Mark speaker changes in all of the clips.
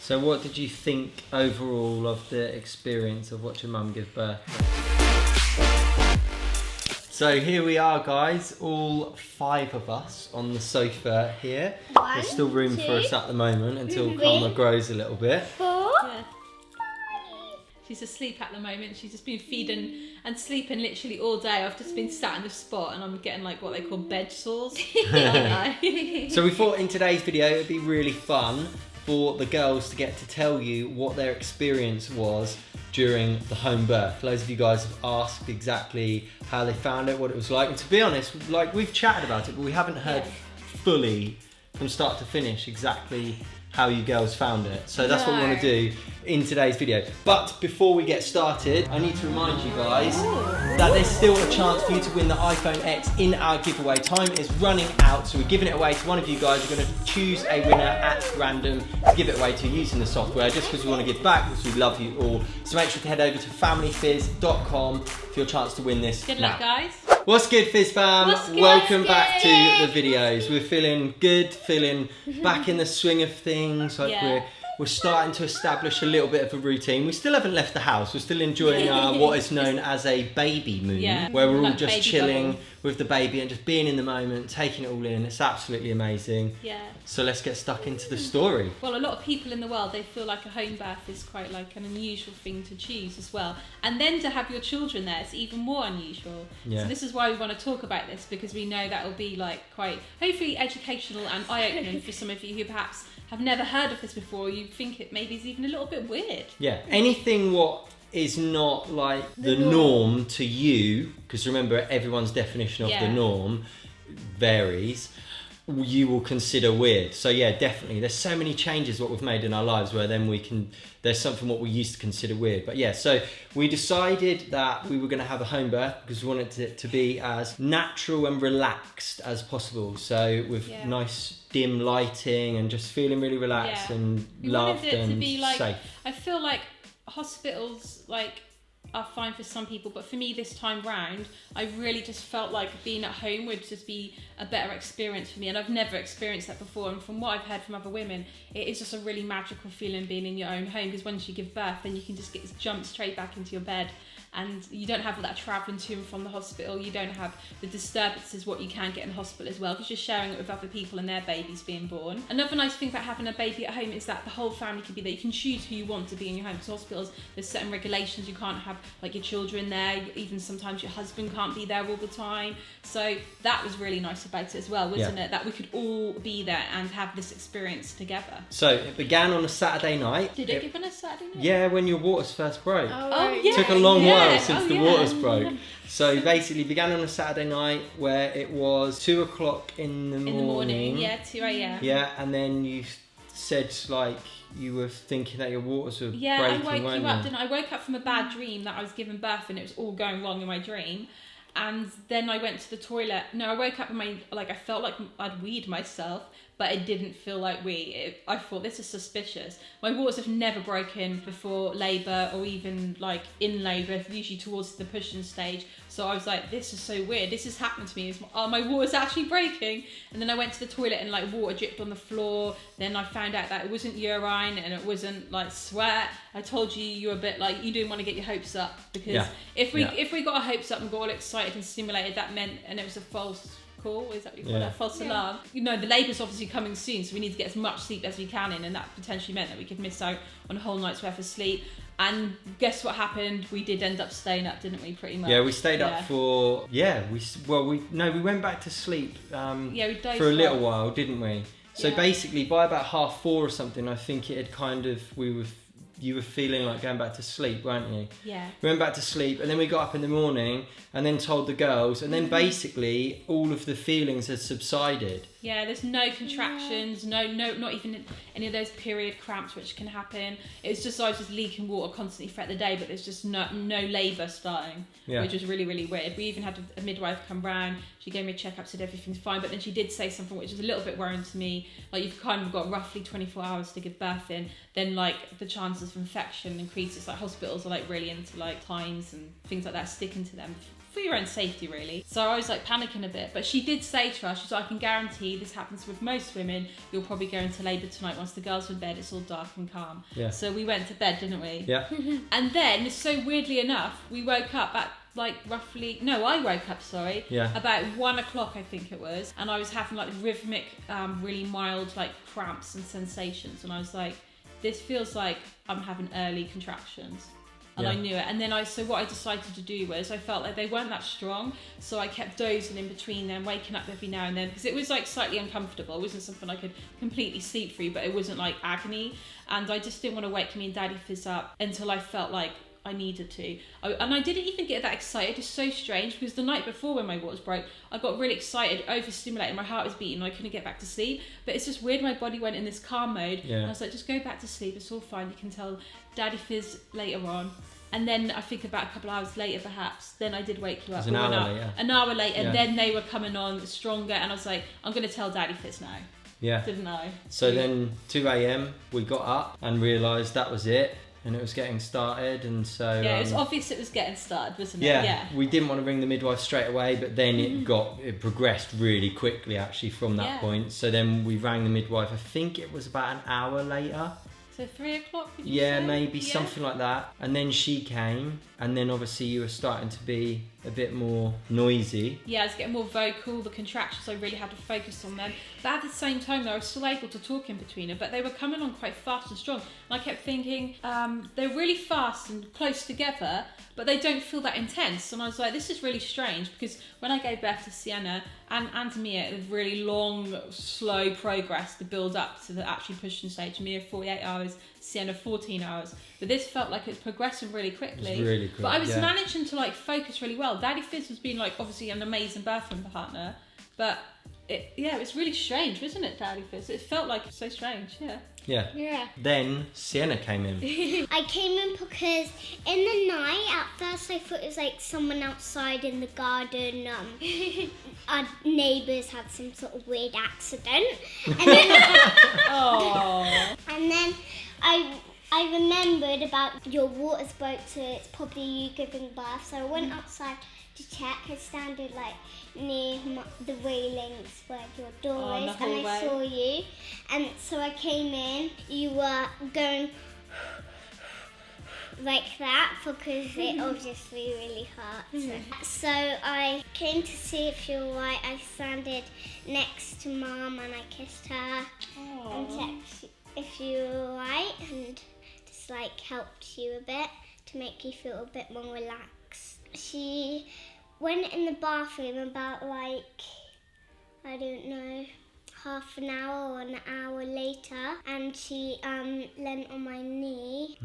Speaker 1: So what did you think overall of the experience of watching Mum give birth? So here we are, guys, all 5 of us on the sofa here. There's still room for us at the moment until Karma grows a little bit.
Speaker 2: 4.
Speaker 3: Yeah. She's asleep at the moment. She's just been feeding and sleeping literally all day. I've just been sat in this spot and I'm getting like what they call bed sores.
Speaker 1: So we thought in today's video it'd be really fun for the girls to get to tell you what their experience was during the home birth. Loads of you guys have asked exactly how they found it, what it was like. And to be honest, like we've chatted about it, but we haven't heard fully from start to finish exactly how you girls found it. So that's what we want to do in today's video. But before we get started, I need to remind you guys that there's still a chance for you to win the iPhone X in our giveaway. Time is running out, so we're giving it away to one of you guys. We're going to choose a winner at random to give it away to using the software, just because we want to give back, because we love you all. So make sure to head over to familyfizz.com for your chance to win this.
Speaker 3: Good luck, guys.
Speaker 1: What's good, Fizz fam?
Speaker 3: Good?
Speaker 1: Welcome back to the videos. We're feeling good, feeling back in the swing of things. Like we're starting to establish a little bit of a routine. We still haven't left the house. We're still enjoying what is known as a baby moon, where we're all just chilling with the baby and just being in the moment, taking it all in. It's absolutely amazing.
Speaker 3: Yeah.
Speaker 1: So let's get stuck into the story.
Speaker 3: Well, a lot of people in the world, they feel like a home birth is quite like an unusual thing to choose as well. And then to have your children there, it's even more unusual.
Speaker 1: Yeah.
Speaker 3: So this is why we want to talk about this, because we know that will be like quite, hopefully educational and eye-opening for some of you who perhaps have never heard of this before. You think it maybe is even a little bit weird.
Speaker 1: Yeah, anything what is not like the norm to you, because remember everyone's definition of the norm varies, you will consider weird. So yeah, definitely there's so many changes what we've made in our lives where then there's something what we used to consider weird. But yeah, so we decided that we were going to have a home birth because we wanted it to be as natural and relaxed as possible. So with nice dim lighting and just feeling really relaxed and loved and
Speaker 3: to be like,
Speaker 1: safe.
Speaker 3: I feel like hospitals are fine for some people, but for me this time round, I really just felt like being at home would just be a better experience for me, and I've never experienced that before. And from what I've heard from other women, it is just a really magical feeling being in your own home, because once you give birth, then you can just jump straight back into your bed, and you don't have all that travelling to and from the hospital. You don't have the disturbances what you can get in hospital as well, because you're sharing it with other people and their babies being born. Another nice thing about having a baby at home is that the whole family can be there. You can choose who you want to be in your home. Because hospitals, there's certain regulations. You can't have like your children there. Even sometimes your husband can't be there all the time. So that was really nice about it as well, wasn't it? That we could all be there and have this experience together.
Speaker 1: So it began on a Saturday night.
Speaker 3: Did it give on a Saturday night?
Speaker 1: Yeah, when your waters first broke.
Speaker 3: Oh,
Speaker 1: It took a long while since the waters broke. So basically began on a Saturday night where it was 2 o'clock in the morning.
Speaker 3: 2 a.m.
Speaker 1: Yeah, and then you said like you were thinking that your waters were breaking,
Speaker 3: I woke
Speaker 1: weren't
Speaker 3: you up,
Speaker 1: you?
Speaker 3: didn't I? I woke up from a bad dream that I was giving birth and it was all going wrong in my dream. And then I went to the toilet. No, I woke up and I felt like I'd weed myself, but it didn't feel like I thought, this is suspicious. My waters have never broken before labour or even like in labour, usually towards the pushing stage. So I was like, this is so weird. This has happened to me. Are my waters actually breaking? And then I went to the toilet and like water dripped on the floor. Then I found out that it wasn't urine and it wasn't like sweat. I told you were a bit like, you didn't want to get your hopes up, because if we got our hopes up and got all excited and stimulated, that meant, and it was a false call, is that what you call that? False alarm. You know, the labour's obviously coming soon, so we need to get as much sleep as we can in, and that potentially meant that we could miss out on a whole night's worth of sleep. And guess what happened? We did end up staying up, didn't we? Pretty much.
Speaker 1: Yeah, we stayed up for we went back to sleep
Speaker 3: we dozed
Speaker 1: for a little
Speaker 3: off.
Speaker 1: while, didn't we? So basically by about 4:30 or something, I think it had kind of you were feeling like going back to sleep, weren't you?
Speaker 3: Yeah.
Speaker 1: We went back to sleep and then we got up in the morning and then told the girls, and then basically all of the feelings had subsided.
Speaker 3: Yeah, there's no contractions, no, not even any of those period cramps which can happen. It's just I was just leaking water constantly throughout the day, but there's just no labour starting, which was really, really weird. We even had a midwife come round. She gave me a check-up, said everything's fine, but then she did say something which is a little bit worrying to me. Like, you've kind of got roughly 24 hours to give birth in, then like the chances of infection increases. Like hospitals are like really into like times and things like that, sticking to them for your own safety really. So I was like panicking a bit, but she did say to us, she's like, I can guarantee this happens with most women, you'll probably go into labour tonight once the girls are in bed, it's all dark and calm.
Speaker 1: Yeah.
Speaker 3: So we went to bed, didn't we?
Speaker 1: Yeah.
Speaker 3: And then, so weirdly enough, we woke up at like roughly, no, I woke up, sorry, about 1 o'clock I think it was, and I was having like rhythmic, really mild like cramps and sensations, and I was like, this feels like I'm having early contractions. And I knew it. And then so what I decided to do was, I felt like they weren't that strong, so I kept dozing in between them, waking up every now and then, because it was like slightly uncomfortable. It wasn't something I could completely sleep through, but it wasn't like agony. And I just didn't want to wake me and Daddy Fizz up until I felt like I needed to. And I didn't even get that excited. It's so strange, because the night before when my waters broke, I got really excited, overstimulated, my heart was beating, and I couldn't get back to sleep. But it's just weird, my body went in this calm mode, and I was like, just go back to sleep, it's all fine, you can tell Daddy Fizz later on. And then I think about a couple of hours later perhaps, then I did wake you up.
Speaker 1: An hour later.
Speaker 3: An hour later, and then they were coming on stronger, and I was like, I'm going to tell Daddy Fizz now.
Speaker 1: Yeah.
Speaker 3: Didn't I?
Speaker 1: So then 2 a.m. we got up and realised that was it, and it was getting started, and so...
Speaker 3: Yeah, it was obvious it was getting started, wasn't it?
Speaker 1: Yeah. We didn't want to ring the midwife straight away, but then it progressed really quickly actually from that point. So then we rang the midwife, I think it was about an hour later.
Speaker 3: So 3 o'clock, did you
Speaker 1: Yeah,
Speaker 3: say?
Speaker 1: maybe something like that. And then she came, and then obviously you were starting to be a bit more noisy.
Speaker 3: Yeah, I was getting more vocal, the contractions, I really had to focus on them. But at the same time though, I was still able to talk in between it, but they were coming on quite fast and strong. And I kept thinking, they're really fast and close together, but they don't feel that intense. And I was like, this is really strange, because when I gave birth to Sienna and to Mia, it was really long, slow progress to build up to the actually pushing stage. Mia 48 hours, Sienna 14 hours. But this felt like it's progressing really quickly.
Speaker 1: It was really quick,
Speaker 3: but I was managing to like focus really well. Daddy Fizz was being like obviously an amazing birthing partner, but it was really strange, wasn't it, Daddy Fizz? It felt like so strange,
Speaker 2: Yeah.
Speaker 1: Then Sienna came in.
Speaker 2: I came in because in the night, at first I thought it was like someone outside in the garden. Our neighbours had some sort of weird accident. And then, and then I remembered about your water's broke, so it's probably you giving birth. So I went outside to check. I standed like near the railings where your door is, and I saw you. And so I came in. You were going like that because it obviously really hurts. So I came to see if you were alright. I standed next to Mum and I kissed her and checked if you were alright, and just like helped you a bit to make you feel a bit more relaxed. She went in the bathroom about like, I don't know, half an hour or an hour later, and she leant on my knee.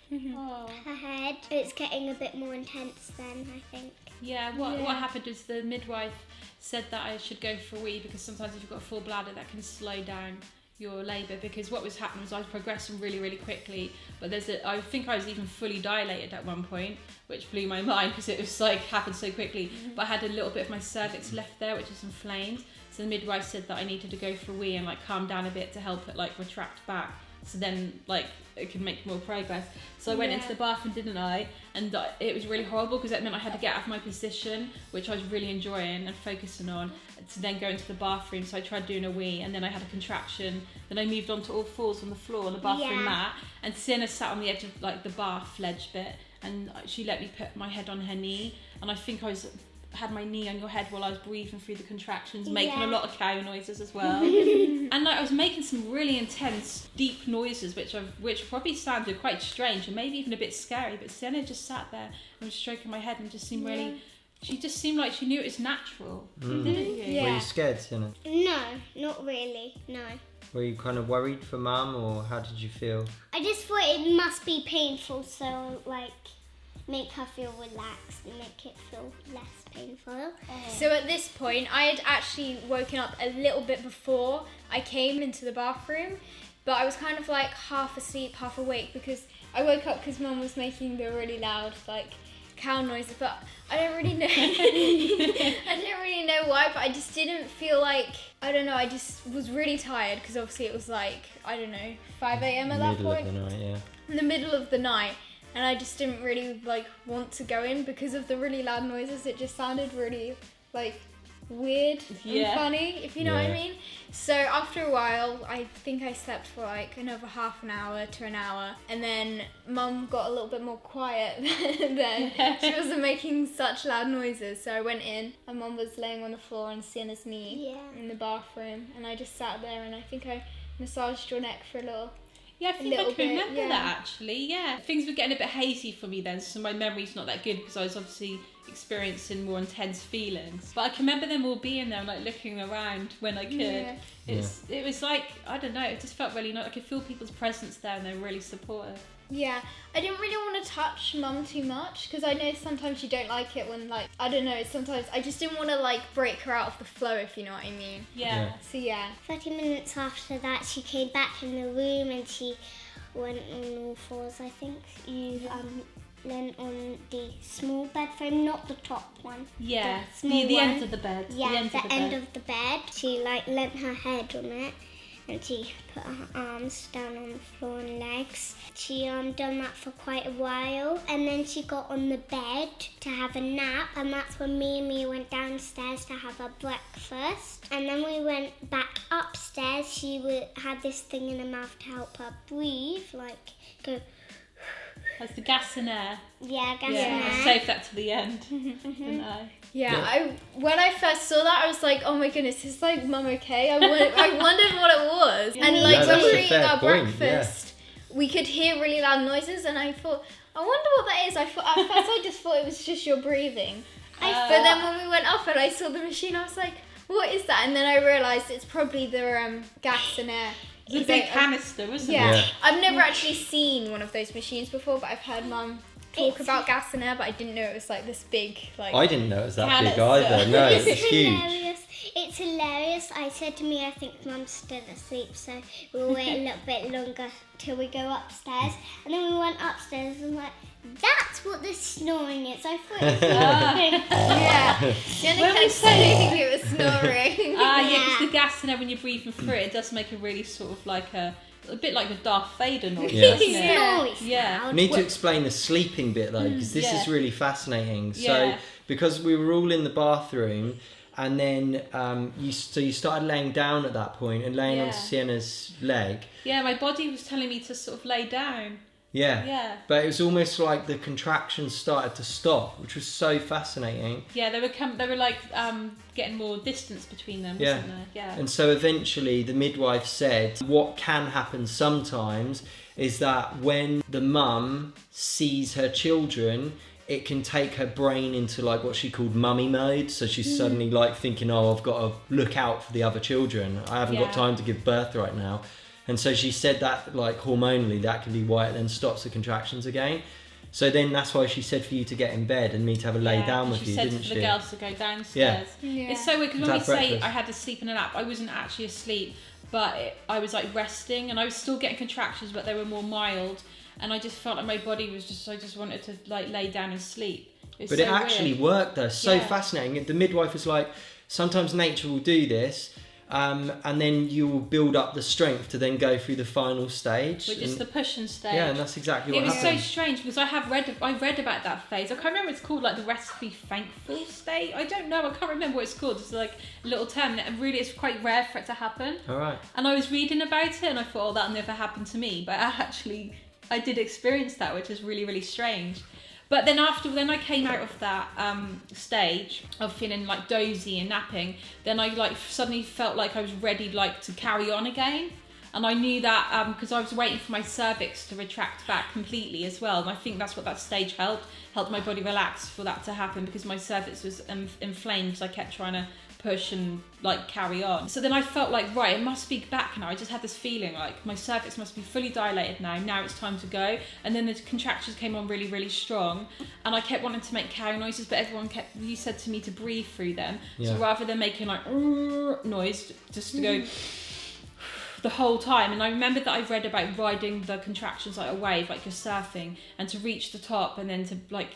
Speaker 2: Her head. It's getting a bit more intense then, I think.
Speaker 3: Yeah, what happened was the midwife said that I should go for a wee, because sometimes if you've got a full bladder that can slow down your labour, because what was happening was I was progressing really, really quickly, but I think I was even fully dilated at one point, which blew my mind because it was like happened so quickly. But I had a little bit of my cervix left there, which is inflamed. So the midwife said that I needed to go for a wee and like calm down a bit to help it like retract back, so then like it could make more progress. So I went into the bathroom, didn't I? And it was really horrible because that meant I had to get out of my position, which I was really enjoying and focusing on, to then go into the bathroom. So I tried doing a wee, and then I had a contraction. Then I moved on to all fours on the floor on the bathroom mat, and Sienna sat on the edge of like the bath ledge bit, and she let me put my head on her knee, and I think I had my knee on your head while I was breathing through the contractions, making a lot of cow noises as well. And like, I was making some really intense, deep noises, which probably sounded quite strange and maybe even a bit scary. But Sienna just sat there and was stroking my head and just seemed really. She just seemed like she knew it was natural, didn't you?
Speaker 2: Yeah.
Speaker 1: Were you scared, Sienna?
Speaker 2: No, not really. No.
Speaker 1: Were you kind of worried for Mum, or how did you feel?
Speaker 2: I just thought it must be painful, so like make her feel relaxed and make it feel less painful.
Speaker 4: So at this point, I had actually woken up a little bit before I came into the bathroom, but I was kind of like half asleep, half awake, because I woke up because Mum was making the really loud like cow noises, but I don't really know. I don't really know why, but I just didn't feel like, I don't know, I just was really tired because obviously it was like, I don't know, 5 a.m. at that point.
Speaker 1: Middle of the night,
Speaker 4: In the middle of the night. and I just didn't really like want to go in because of the really loud noises. It just sounded really like weird and funny, if you know what I mean. So after a while, I think I slept for like another half an hour to an hour, and then Mum got a little bit more quiet then. She wasn't making such loud noises, so I went in and Mum was laying on the floor on Sienna's knee in the bathroom, and I just sat there and I think I massaged your neck for a little.
Speaker 3: Yeah, I think I can remember that actually. Yeah, things were getting a bit hazy for me then, so my memory's not that good because I was obviously experiencing more intense feelings. But I can remember them all being there, like looking around when I could. It was like, I don't know, it just felt really nice. I could feel people's presence there and they were really supportive.
Speaker 4: Yeah, I didn't really want to touch Mum too much because I know sometimes you don't like it when, like, I don't know, sometimes I just didn't want to like break her out of the flow, if you know what I mean.
Speaker 3: Yeah.
Speaker 4: So yeah.
Speaker 2: 30 minutes after that, she came back in the room and she went on all fours, I think. You leant on the small bed frame, not the top one.
Speaker 3: Yeah,
Speaker 2: the
Speaker 3: end of the bed.
Speaker 2: Yeah, the end of the bed. She like leant her head on it and she put her arms down on the floor and legs. She done that for quite a while, and then she got on the bed to have a nap, and that's when me and Mia went downstairs to have our breakfast. And then we went back upstairs. She had this thing in her mouth to help her breathe, like go.
Speaker 3: That's the gas and air.
Speaker 2: Yeah, gas and air.
Speaker 3: I saved that to the end. Didn't I?
Speaker 4: Yeah, when I first saw that, I was like, oh my goodness, is like Mum okay? I wondered what it was. And like when we were eating our breakfast, we could hear really loud noises, and I thought, I wonder what that is. At first I just thought it was just your breathing. But then when we went up and I saw the machine, I was like, what is that? And then I realised it's probably the gas and air.
Speaker 3: It's a big canister, wasn't it?
Speaker 4: Yeah. I've never actually seen one of those machines before, but I've heard Mum talk about gas and air, but I didn't know it was like this big, like.
Speaker 1: I didn't know it was that
Speaker 3: canister.
Speaker 1: big either. No, it's huge.
Speaker 2: Hilarious. It's hilarious. I said to me, I think Mum's still asleep, so we'll wait a little bit longer till we go upstairs. And then we went upstairs and like, that's what the snoring is. I thought it was
Speaker 4: yeah. Jenna kept saying it was snoring.
Speaker 3: Yeah, because the gas and air when you're breathing through it does make a really sort of like a bit like the Darth Vader noise, doesn't it?
Speaker 2: Yeah.
Speaker 1: We need to explain the sleeping bit though, because this is really fascinating. So because we were all in the bathroom, and then you started laying down at that point and laying on Sienna's leg.
Speaker 3: Yeah, my body was telling me to sort of lay down.
Speaker 1: Yeah. But it was almost like the contractions started to stop, which was so fascinating.
Speaker 3: Yeah, they were like getting more distance between them, wasn't there? Yeah.
Speaker 1: And so eventually the midwife said what can happen sometimes is that when the mum sees her children, it can take her brain into like what she called mummy mode. So she's suddenly like thinking, oh, I've got to look out for the other children. I haven't got time to give birth right now. And so she said that, like, hormonally, that can be why it then stops the contractions again. So then that's why she said for you to get in bed and me to have a lay down with you, didn't she?
Speaker 3: She said for the girls to go downstairs.
Speaker 4: Yeah.
Speaker 3: It's so weird because when we say
Speaker 1: breakfast.
Speaker 3: I had to sleep in a nap, I wasn't actually asleep, but I was like resting and I was still getting contractions, but they were more mild. And I just felt like my body was just, I just wanted to like lay down and sleep.
Speaker 1: But it actually worked though, so fascinating. The midwife was like, sometimes nature will do this. And then you will build up the strength to then go through the final stage,
Speaker 3: which is the pushing stage.
Speaker 1: Yeah, and that's exactly what happened.
Speaker 3: It was so strange because I read about that phase. I can't remember what it's called, like the rest to be thankful state. I don't know. I can't remember what it's called. It's like a little term. And really, it's quite rare for it to happen.
Speaker 1: All right.
Speaker 3: And I was reading about it, and I thought, oh, that'll never happen to me. But I did experience that, which is really, really strange. But then I came out of that stage of feeling like dozy and napping, then I like suddenly felt like I was ready like to carry on again. And I knew that because I was waiting for my cervix to retract back completely as well. And I think that's what that stage helped my body relax for that to happen, because my cervix was inflamed because I kept trying to push and like carry on. So then I felt like, right, it must be back now. I just had this feeling like my cervix must be fully dilated now it's time to go. And then the contractions came on really, really strong, and I kept wanting to make cow noises, but you said to me to breathe through them. So rather than making like noise, just to go the whole time. And I remember that I read about riding the contractions like a wave, like you're surfing, and to reach the top and then to like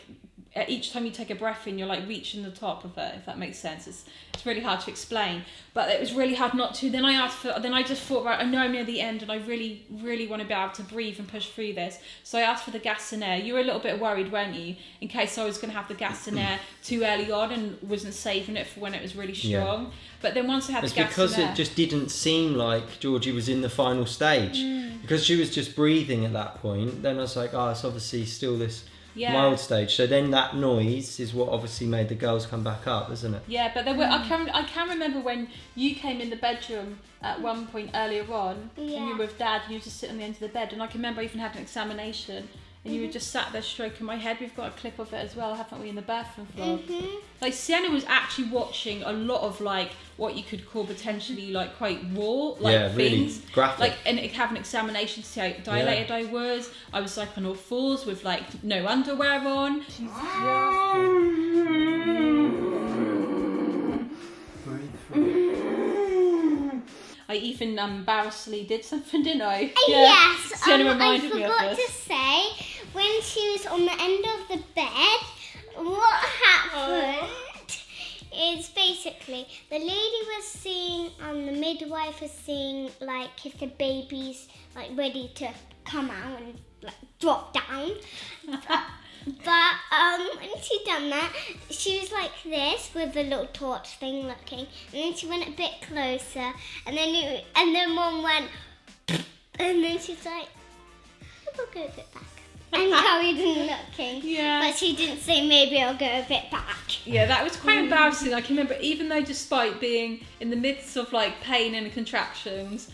Speaker 3: each time you take a breath in, you're like reaching the top of it, if that makes sense. It's really hard to explain, but it was really hard not to. Then I just thought, right, I know I'm near the end and I really, really want to be able to breathe and push through this. So I asked for the gas and air. You were a little bit worried, weren't you, in case I was going to have the gas and air too early on and wasn't saving it for when it was really strong. Yeah. But then once I had the gas and air... It's
Speaker 1: because it just didn't seem like Georgie was in the final stage. Because she was just breathing at that point. Then I was like, it's obviously still this... mild stage. So then that noise is what obviously made the girls come back up, isn't it?
Speaker 3: Yeah, but there were, I can remember when you came in the bedroom at one point earlier on, and you were with Dad, and you were just sitting on the end of the bed, and I can remember I even had an examination, and you were just sat there stroking my head. We've got a clip of it as well, haven't we, in the bathroom vlog? Like, Sienna was actually watching a lot of, like, what you could call potentially, like, quite raw, like, things.
Speaker 1: Really graphic.
Speaker 3: Like, and have an examination to see how dilated I was. I was, like, on all fours with, like, no underwear on. I even embarrassingly did something, didn't I?
Speaker 2: Yes,
Speaker 3: I
Speaker 2: forgot to say, when she was on the end of the bed, what happened is basically the lady was seeing, the midwife was seeing, like, if the baby's, like, ready to come out and, like, drop down. But when she done that, she was like this with the little torch thing looking, and then she went a bit closer, and then Mum went, and then she's like, I'll go a bit back, and carried on looking. Yeah. But she didn't say maybe I'll go a bit back.
Speaker 3: Yeah, that was quite embarrassing. I can remember, even though despite being in the midst of like pain and contractions,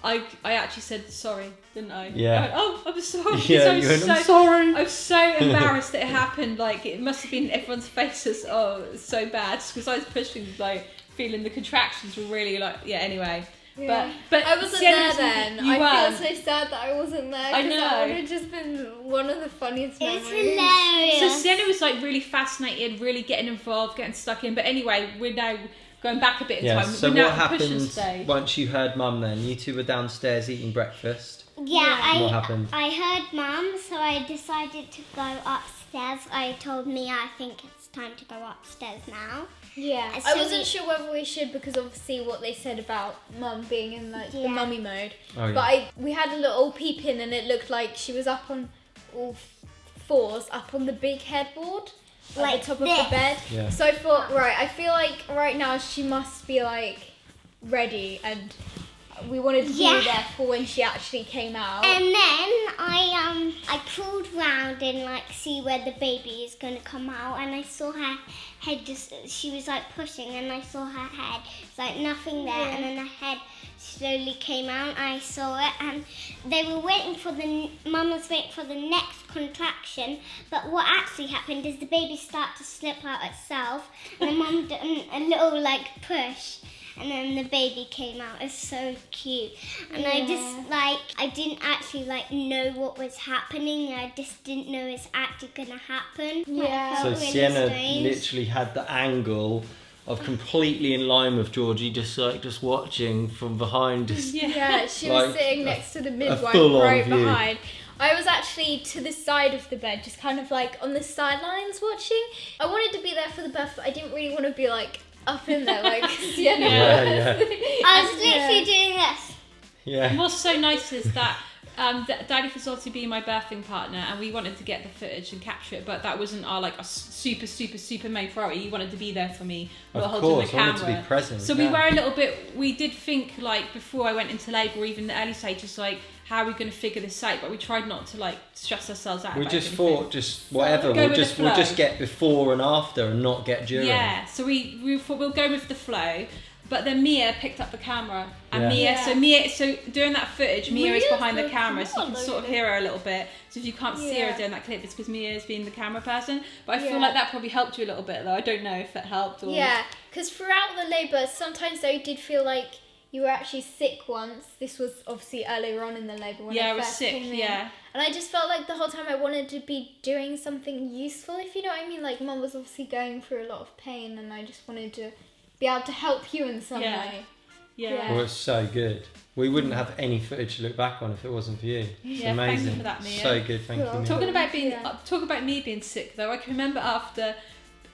Speaker 3: I actually said sorry, didn't I?
Speaker 1: Yeah.
Speaker 3: I went, I'm sorry.
Speaker 1: Yeah, I'm sorry.
Speaker 3: I was so embarrassed that it happened. Like, it must have been everyone's faces. Oh, it's so bad. Because I was pushing, like, feeling the contractions were really like, anyway.
Speaker 4: Yeah.
Speaker 3: But
Speaker 4: I wasn't there then. I feel so sad that I wasn't there.
Speaker 3: I know.
Speaker 4: That would have just been one of the funniest memories.
Speaker 2: It's hilarious.
Speaker 3: So Sienna was like really fascinated, really getting involved, getting stuck in. But anyway, we're now going back a bit in time.
Speaker 1: So
Speaker 3: we're
Speaker 1: what happened once you heard Mum then? You two were downstairs eating breakfast.
Speaker 2: Yeah,
Speaker 1: what happened?
Speaker 2: I heard Mum, so I decided to go upstairs. I told Mia, I think it's time to go upstairs now.
Speaker 4: Yeah,
Speaker 2: so
Speaker 4: I wasn't sure whether we should, because obviously what they said about Mum being in like the mummy mode.
Speaker 1: Oh, yeah.
Speaker 4: But we had a little peep in, and it looked like she was up on all fours, up on the big headboard, like the top of the bed. Yeah. So I thought, right, I feel like right now she must be like ready, and we wanted to be there for when she actually came out.
Speaker 2: And then I crawled round and like see where the baby is gonna come out, and I saw her head she was like pushing, and I saw her head. It's like nothing there, and then the head slowly came out, and I saw it, and they were waiting for Mum was waiting for the next contraction, but what actually happened is the baby started to slip out itself, and then Mum did a little like push, and then the baby came out. It's so cute. And I just I didn't actually know what was happening. I just didn't know it's actually gonna happen.
Speaker 1: Yeah. So really Sienna literally had the angle of completely in line with Georgie, just watching from behind.
Speaker 4: Yeah, she was sitting next to the midwife right behind. I was actually to the side of the bed, just kind of like on the sidelines watching. I wanted to be there for the birth, but I didn't really want to be like up in there like Sienna was.
Speaker 2: I was literally doing this.
Speaker 1: Yeah.
Speaker 3: And what's so nice is that Daddy was obviously being my birthing partner, and we wanted to get the footage and capture it, but that wasn't our a super main priority. You wanted to be there for me, holding the camera.
Speaker 1: Wanted to be present.
Speaker 3: So we were a little bit. We did think before I went into labour, or even the early stages, how are we going to figure this out? But we tried not to stress ourselves out.
Speaker 1: We just thought, whatever. We'll just get before and after, and not get during.
Speaker 3: Yeah. So we thought we'll go with the flow. But then Mia picked up the camera, and so during that footage, Mia is behind the camera, so you can sort of hear her a little bit. So if you can't see her during that clip, it's because Mia is being the camera person. But I feel like that probably helped you a little bit, though. I don't know if it helped. Or...
Speaker 4: Yeah, because throughout the labour, sometimes I did feel like you were actually sick once. This was obviously earlier on in the labour when I first came in. Yeah. And I just felt like the whole time I wanted to be doing something useful, if you know what I mean. Like, Mum was obviously going through a lot of pain, and I just wanted to be able to help you in some way.
Speaker 3: Yeah.
Speaker 1: Well, it's so good. We wouldn't have any footage to look back on if it wasn't for you. It's
Speaker 3: Yeah, thank you
Speaker 1: amazing.
Speaker 3: for that, Mia.
Speaker 1: So good, thank you, Mia.
Speaker 3: Talking about me being sick though, I can remember after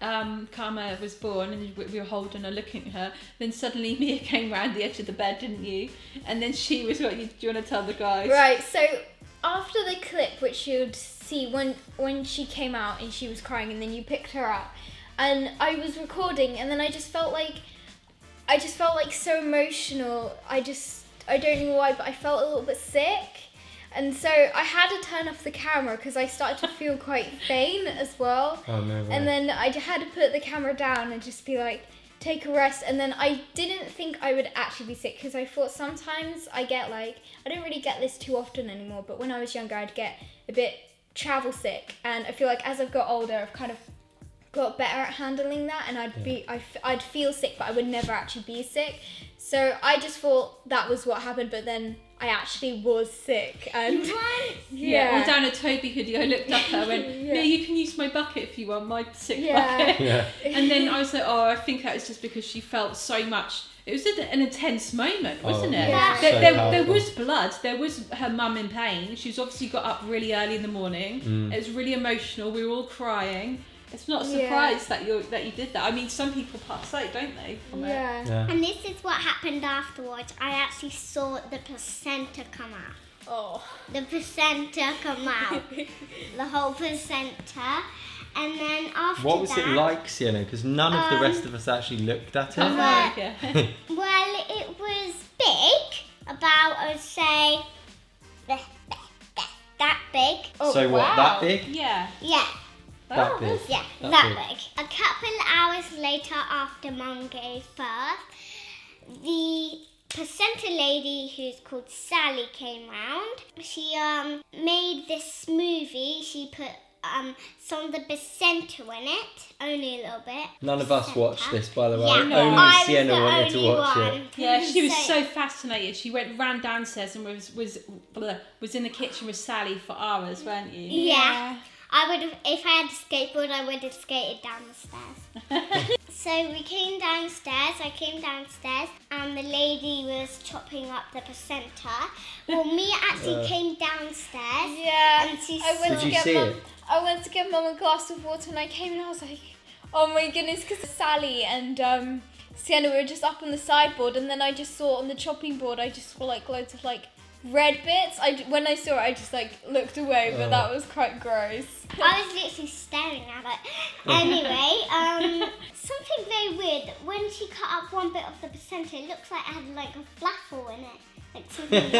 Speaker 3: Karma was born and we were holding her, looking at her, then suddenly Mia came round the edge of the bed, didn't you? And then she was what, do you want to tell the guys?
Speaker 4: Right, so after the clip, which you'd see when she came out and she was crying and then you picked her up, and I was recording and then I just felt like so emotional. I don't know why, but I felt a little bit sick. And so I had to turn off the camera because I started to feel quite faint as well.
Speaker 1: Oh, no way.
Speaker 4: And then I had to put the camera down and just be like, take a rest. And then I didn't think I would actually be sick because I thought sometimes I get I don't really get this too often anymore, but when I was younger I'd get a bit travel sick. And I feel like as I've got older I've kind of got better at handling that, and I'd feel sick but I would never actually be sick. So I just thought that was what happened, but then I actually was sick. And
Speaker 3: Yeah, or down at Toby hoodie, I looked up her, went, yeah, you can use my bucket if you want, my sick bucket.
Speaker 1: Yeah.
Speaker 3: And then I was like, oh, I think that was just because she felt so much. It was an intense moment, wasn't it?
Speaker 1: Yeah.
Speaker 3: There was blood. There was her mum in pain. She's obviously got up really early in the morning. It was really emotional. We were all crying. It's not a surprise that you did that. I mean, some people pass out, don't they? From it?
Speaker 2: And this is what happened afterwards. I actually saw the placenta come out.
Speaker 4: Oh.
Speaker 2: The placenta come out. The whole placenta. And then after
Speaker 1: What was
Speaker 2: that,
Speaker 1: it like, Sienna? Because none of the rest of us actually looked at it.
Speaker 2: well, it was big. About, I would say, that big.
Speaker 4: Oh,
Speaker 1: So what, that big?
Speaker 3: Yeah.
Speaker 2: Yeah.
Speaker 1: That big?
Speaker 2: Yeah, that big. A couple hours later after Mum gave birth, the placenta lady who's called Sally came round. She made this smoothie. She put some of the placenta in it, only a little bit.
Speaker 1: None of us watched this, by the way.
Speaker 2: Yeah,
Speaker 1: Only
Speaker 2: I was
Speaker 1: Sienna
Speaker 2: the
Speaker 1: wanted to
Speaker 2: only
Speaker 1: watch
Speaker 2: one.
Speaker 1: it.
Speaker 3: Yeah, she was so fascinated. She ran downstairs and was in the kitchen with Sally for hours, weren't you?
Speaker 2: Yeah. I would have, if I had a skateboard, I would have skated down the stairs. So we came downstairs, I came downstairs, and the lady was chopping up the placenta. Well, Mia actually came downstairs.
Speaker 4: Yeah.
Speaker 2: And she
Speaker 1: Did you see it?
Speaker 4: I went to get Mum a glass of water and I came and I was like, oh my goodness, because Sally and Sienna were just up on the sideboard, and then I just saw on the chopping board, I just saw loads of red bits. When I saw it, I just looked away, but that was quite gross.
Speaker 2: I was literally staring at it. Anyway, something very weird. When she cut up one bit of the placenta, it looks like it had a flaffle in it. Something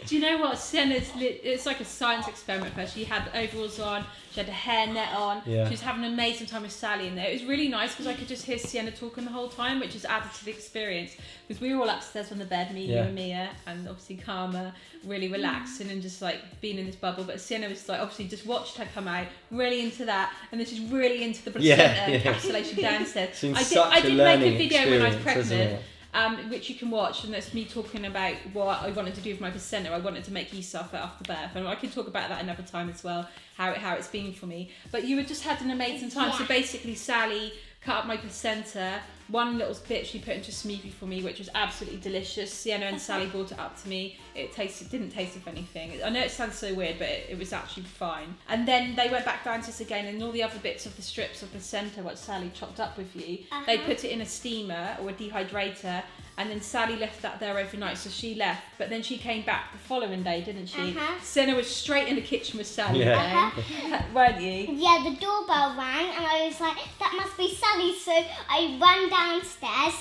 Speaker 3: Do you know what? Sienna's it's like a science experiment for her. She had overalls on, she had a hairnet on, she was having an amazing time with Sally in there. It was really nice because I could just hear Sienna talking the whole time, which has added to the experience. Because we were all upstairs on the bed, me, you and Mia, and obviously Karma, really relaxing and just being in this bubble. But Sienna was obviously just watched her come out, really into that, and then she's really into the placenta encapsulation downstairs. I did make a video when I was pregnant. Which you can watch, and that's me talking about what I wanted to do with my placenta. I wanted to make you suffer after birth, and I can talk about that another time as well, how it's been for me. But you had just had an amazing time. So basically, Sally cut up my placenta. One little bit she put into a smoothie for me, which was absolutely delicious. Sienna and Sally brought it up to me. It didn't taste of anything. I know it sounds so weird, but it was actually fine. And then they went back downstairs again, and all the other bits of the strips of placenta, what Sally chopped up with you, they put it in a steamer or a dehydrator. And then Sally left that there overnight, so she left. But then she came back the following day, didn't she? Sienna was straight in the kitchen with Sally again, weren't you?
Speaker 2: Yeah, the doorbell rang, and I was like, that must be Sally. So I ran downstairs.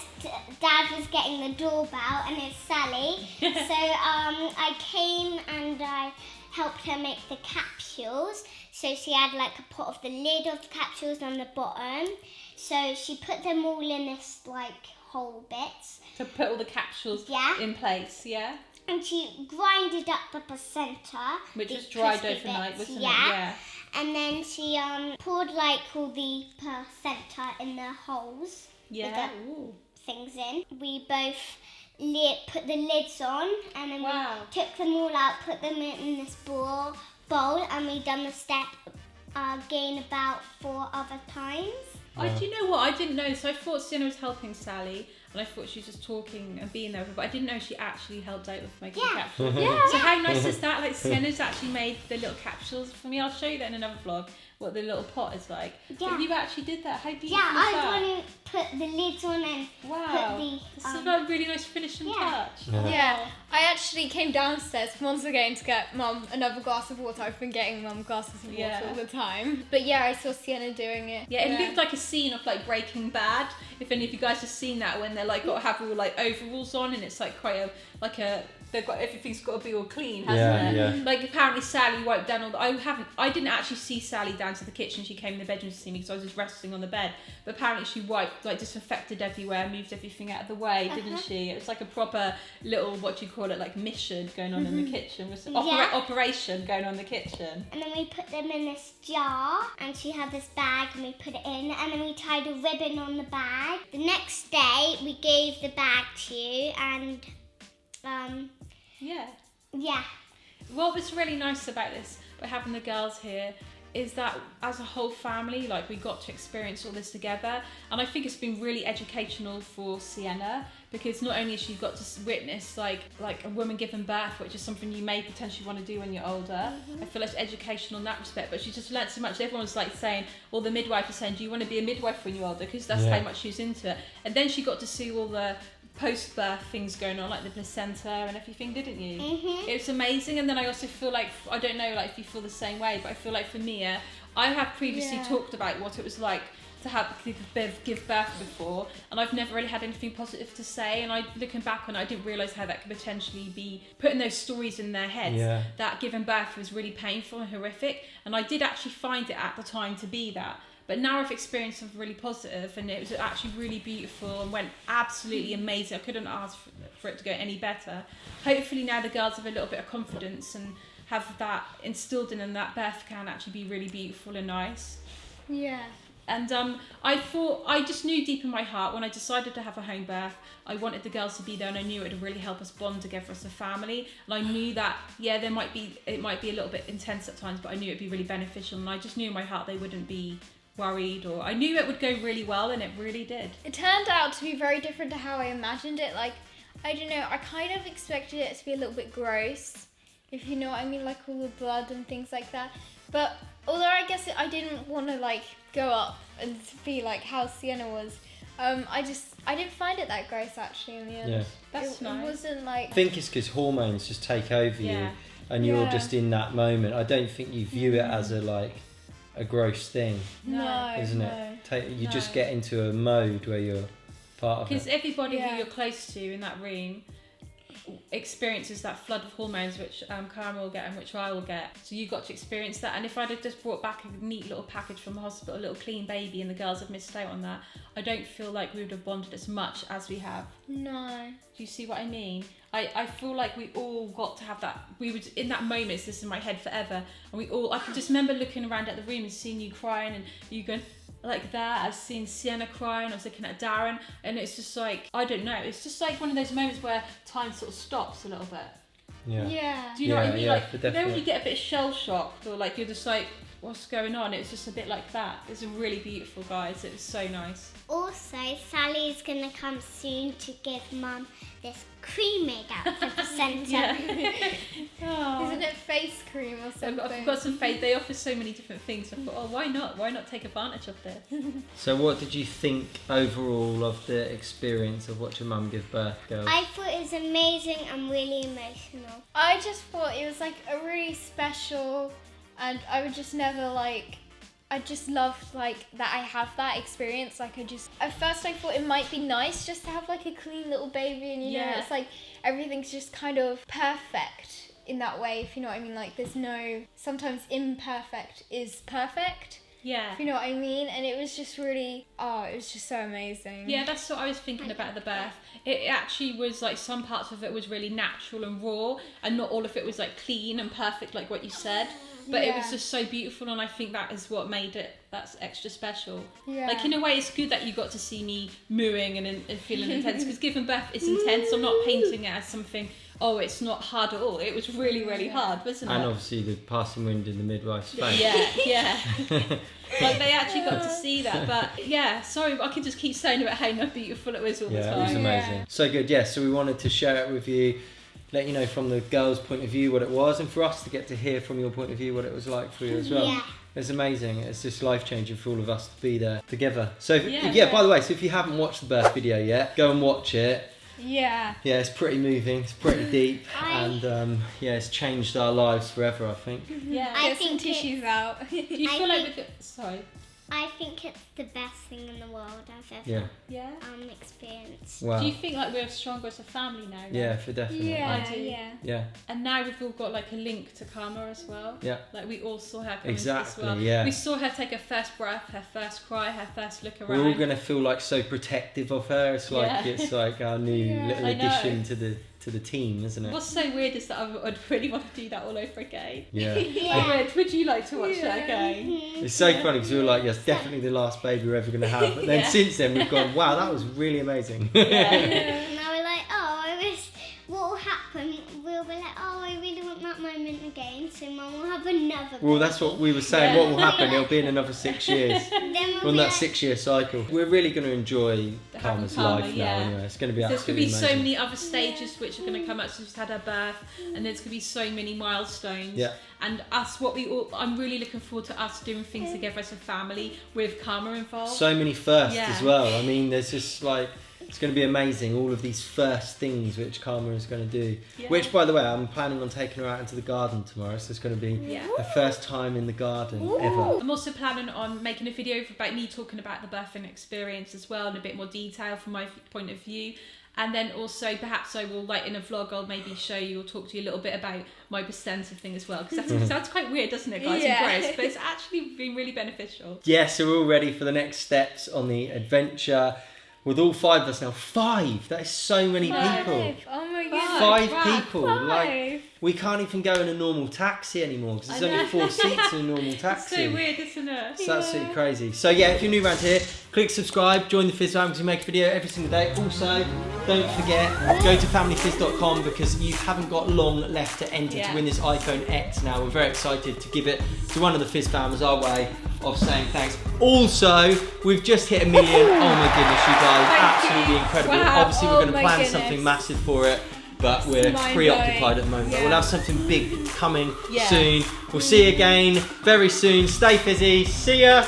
Speaker 2: Dad was getting the doorbell, and it's Sally. So I came and I helped her make the capsules. So she had a pot of the lid of the capsules on the bottom. So she put them all in this whole bits.
Speaker 3: To put all the capsules in place,
Speaker 2: And she grinded up the placenta.
Speaker 3: Which was dried overnight, wasn't it? Yeah.
Speaker 2: And then she poured all the placenta in the holes. With the things in. We both put the lids on, and then we took them all out, put them in this bowl, and we done the step again about 4 other times.
Speaker 3: Do you know what? I didn't know. So I thought Sienna was helping Sally, and I thought she was just talking and being there with her, but I didn't know she actually helped out with making
Speaker 2: Yeah.
Speaker 3: the capsules.
Speaker 4: Yeah.
Speaker 3: So how nice is that? Like Sienna's actually made the little capsules for me. I'll show you that in another vlog, what the little pot is like.
Speaker 2: Yeah.
Speaker 3: But you actually did that. How beautiful
Speaker 2: Yeah,
Speaker 3: is
Speaker 2: I
Speaker 3: that?
Speaker 2: was going to put the lids on and
Speaker 3: Wow.
Speaker 2: put the...
Speaker 3: This is a really nice finishing
Speaker 2: yeah.
Speaker 3: touch.
Speaker 4: Yeah, I actually came downstairs once again to get Mum another glass of water. I've been getting Mum glasses of water
Speaker 3: Yeah.
Speaker 4: all the time. But yeah, I saw Sienna doing it.
Speaker 3: Yeah, it looked like a scene of like Breaking Bad. If any of you guys have seen that, when they're like got to have all like overalls on, and it's like quite they've got everything's got to be all clean, hasn't it?
Speaker 1: Yeah.
Speaker 3: Like apparently Sally wiped down all the, I didn't actually see Sally down to the kitchen. She came in the bedroom to see me because I was just resting on the bed. But apparently she wiped, like disinfected everywhere, moved everything out of the way, didn't she? It was like a proper little, what do you call it, like mission going on in the kitchen. It was operation going on in the kitchen.
Speaker 2: And then we put them in this jar, and she had this bag, and we put it in, and then we tied a ribbon on the bag. The next day, we gave the bag to you, and
Speaker 3: Yeah. What was really nice about this, by having the girls here, is that as a whole family, like we got to experience all this together, and I think it's been really educational for Sienna, because not only has she got to witness like a woman giving birth, which is something you may potentially want to do when you're older. I feel like it's educational in that respect, but she just learnt so much. Everyone was like saying, well, the midwife was saying, do you want to be a midwife when you're older, because that's how much she was into it. And then she got to see all the post-birth things going on, like the placenta and everything, didn't you? It was amazing. And then I also feel like, I don't know like if you feel the same way, but I feel like for me, I have previously talked about what it was like to have give birth before, and I've never really had anything positive to say, and looking back on it, I didn't realise how that could potentially be putting those stories in their heads, that giving birth was really painful and horrific, and I did actually find it at the time to be that. But now I've experienced something really positive, and it was actually really beautiful and went absolutely amazing. I couldn't ask for it to go any better. Hopefully now the girls have a little bit of confidence and have that instilled in them, that birth can actually be really beautiful and nice.
Speaker 4: Yeah.
Speaker 3: And I just knew deep in my heart when I decided to have a home birth, I wanted the girls to be there, and I knew it would really help us bond together as a family. And I knew that, it might be a little bit intense at times, but I knew it'd be really beneficial. And I just knew in my heart they wouldn't be worried, or I knew it would go really well, and it really did.
Speaker 4: It turned out to be very different to how I imagined it. Like, I don't know, I kind of expected it to be a little bit gross, if you know what I mean, like all the blood and things like that. But although I guess I didn't want to like go up and be like how Sienna was, I didn't find it that gross actually in the end.
Speaker 1: Yeah.
Speaker 3: That's nice.
Speaker 4: It wasn't like...
Speaker 1: I think it's because hormones just take over you, and you're just in that moment. I don't think you view it as a gross thing, isn't it? You just get into a mode where you're part of it.
Speaker 3: Because everybody who you're close to in that room experiences that flood of hormones, which Karen will get and which I will get. So you got to experience that. And if I'd have just brought back a neat little package from the hospital, a little clean baby, and the girls have missed out on that, I don't feel like we would have bonded as much as we have.
Speaker 4: No.
Speaker 3: Do you see what I mean? I feel like we all got to have that. We would, in that moment, it's this in my head forever. And I could just remember looking around at the room and seeing you crying, and you going like that. I've seen Sienna crying. I was looking at Darren, and it's just like, I don't know. It's just like one of those moments where time sort of stops a little bit.
Speaker 4: Yeah.
Speaker 3: Do you know what I mean? Like, you know
Speaker 1: definitely.
Speaker 3: when you get a bit shell shocked, or like you're just like, what's going on? It's just a bit like that. It's really beautiful, guys. It was so nice.
Speaker 2: Also, Sally's going to come soon to give Mum this cream made out of the placenta.
Speaker 4: Isn't it face cream or something?
Speaker 3: I've got some face. They offer so many different things. I thought, why not? Why not take advantage of this?
Speaker 1: So what did you think overall of the experience of watching Mum give birth, girls?
Speaker 2: I thought it was amazing and really emotional.
Speaker 4: I just thought it was like a really special, and I would just never like, I just loved like that I have that experience. Like at first I thought it might be nice just to have like a clean little baby, and you know, it's like everything's just kind of perfect in that way, if you know what I mean. Like there's no, sometimes imperfect is perfect.
Speaker 3: Yeah.
Speaker 4: If you know what I mean. And it was just really, it was just so amazing.
Speaker 3: Yeah, that's what I was thinking about the birth. It actually was like some parts of it was really natural and raw, and not all of it was like clean and perfect like what you said. But it was just so beautiful, and I think that is what made it that's extra special.
Speaker 4: Yeah.
Speaker 3: Like in a way, it's good that you got to see me mooing and feeling intense, because giving birth is intense. I'm not painting it as something, it's not hard at all. It was really, really hard, wasn't it?
Speaker 1: And obviously the passing wind in the midwife's face.
Speaker 3: Yeah. Like they actually got to see that. But yeah, sorry, I can just keep saying about how beautiful it was all the
Speaker 1: Yeah,
Speaker 3: time.
Speaker 1: it was amazing. So good, yeah. So we wanted to share it with you, let you know from the girls' point of view what it was, and for us to get to hear from your point of view what it was like for you as well.
Speaker 2: Yeah.
Speaker 1: It's amazing. It's just life-changing for all of us to be there together. So
Speaker 3: Yeah.
Speaker 1: by the way, so if you haven't watched the birth video yet, go and watch it.
Speaker 4: Yeah.
Speaker 1: Yeah, it's pretty moving. It's pretty deep,
Speaker 2: I-
Speaker 1: and yeah, it's changed our lives forever, I think.
Speaker 3: Yeah.
Speaker 2: I
Speaker 4: Get some
Speaker 2: think
Speaker 4: tissues out.
Speaker 3: Do you
Speaker 2: I
Speaker 3: feel like
Speaker 2: think-
Speaker 3: with the, sorry.
Speaker 2: I think it's the best thing in the world I've ever
Speaker 1: Yeah.
Speaker 3: Yeah.
Speaker 2: experienced.
Speaker 1: Wow.
Speaker 3: Do you think like we're stronger as a family now? then?
Speaker 1: Yeah, for definitely.
Speaker 4: Yeah,
Speaker 3: I do.
Speaker 4: yeah.
Speaker 1: Yeah.
Speaker 3: And now we've all got like a link to Karma as well.
Speaker 1: Yeah.
Speaker 3: Like we all saw her come
Speaker 1: Exactly,
Speaker 3: into this world.
Speaker 1: yeah.
Speaker 3: We saw her take her first breath, her first cry, her first look around.
Speaker 1: We're all gonna feel like so protective of her. It's like
Speaker 3: Yeah.
Speaker 1: it's like our new little
Speaker 3: I know.
Speaker 1: addition to the team, isn't it?
Speaker 3: What's so weird is that I'd really want to do that all over again.
Speaker 1: Yeah.
Speaker 3: Would you like to watch that again?
Speaker 1: It's so funny because we were like, yes, definitely the last baby we're ever gonna have. But then
Speaker 3: Yeah.
Speaker 1: since then we've gone, wow, that was really amazing.
Speaker 3: Yeah.
Speaker 2: And I was like, oh, I wish what will happen, we'll be like, oh, I really want that moment again, so Mum will have another
Speaker 1: Well, that's what we were saying.
Speaker 3: Yeah.
Speaker 1: What will happen? It'll be in another 6 years.
Speaker 2: Then we'll
Speaker 1: On
Speaker 2: be
Speaker 1: that
Speaker 2: like,
Speaker 1: 6-year cycle, we're really going to enjoy Karma's
Speaker 3: Karma,
Speaker 1: life
Speaker 3: yeah.
Speaker 1: now. Anyway, it's going to be
Speaker 3: There's going to
Speaker 1: absolutely
Speaker 3: be so
Speaker 1: amazing.
Speaker 3: many other stages which are going to come up. So she's had her birth, and there's going to be so many milestones.
Speaker 1: Yeah.
Speaker 3: And us, I'm really looking forward to us doing things together as a family with Karma involved.
Speaker 1: So many firsts
Speaker 3: Yeah.
Speaker 1: as well. I mean, there's just like it's going to be amazing. All of these first things which Karma is going to do.
Speaker 3: Yeah.
Speaker 1: Which, by the way, I'm planning on taking her out into the garden tomorrow. So it's going to be
Speaker 3: Yeah.
Speaker 1: her first time in the garden ever.
Speaker 3: I'm also planning on making a video about me talking about the birthing experience as well in a bit more detail from my point of view. And then also perhaps I will, like in a vlog, I'll maybe show you or talk to you a little bit about my placenta thing as well. Because that sounds quite weird, doesn't it, guys?
Speaker 4: Yeah.
Speaker 3: And gross, but it's actually been really beneficial.
Speaker 1: Yeah, so we're all ready for the next steps on the adventure. With all 5 of us now. 5! That is so many people.
Speaker 4: Oh my god.
Speaker 1: 5
Speaker 3: Wow.
Speaker 1: people. Like,
Speaker 4: 5.
Speaker 1: we can't even go in a normal taxi anymore because
Speaker 3: I
Speaker 1: there's only
Speaker 3: know.
Speaker 1: 4 seats in a normal
Speaker 3: It's
Speaker 1: taxi.
Speaker 3: so weird, isn't it?
Speaker 1: It's absolutely crazy. So yeah, if you're new around here, click subscribe, join the Fizz fam because we make a video every single day. Also, don't forget, go to familyfizz.com because you haven't got long left to enter to win this iPhone X now. We're very excited to give it to one of the Fizz fam as our way of saying thanks. Also, we've just hit 1 million. Oh my goodness, you guys, absolutely incredible.
Speaker 4: Wow.
Speaker 1: Obviously, we're going to
Speaker 4: Oh my
Speaker 1: plan
Speaker 4: goodness.
Speaker 1: something massive for it. But we're
Speaker 4: Mind-blowing.
Speaker 1: preoccupied at the moment. But
Speaker 4: Yeah.
Speaker 1: we'll have something big coming
Speaker 3: Yeah.
Speaker 1: soon. We'll see you again very soon. Stay fizzy. See ya.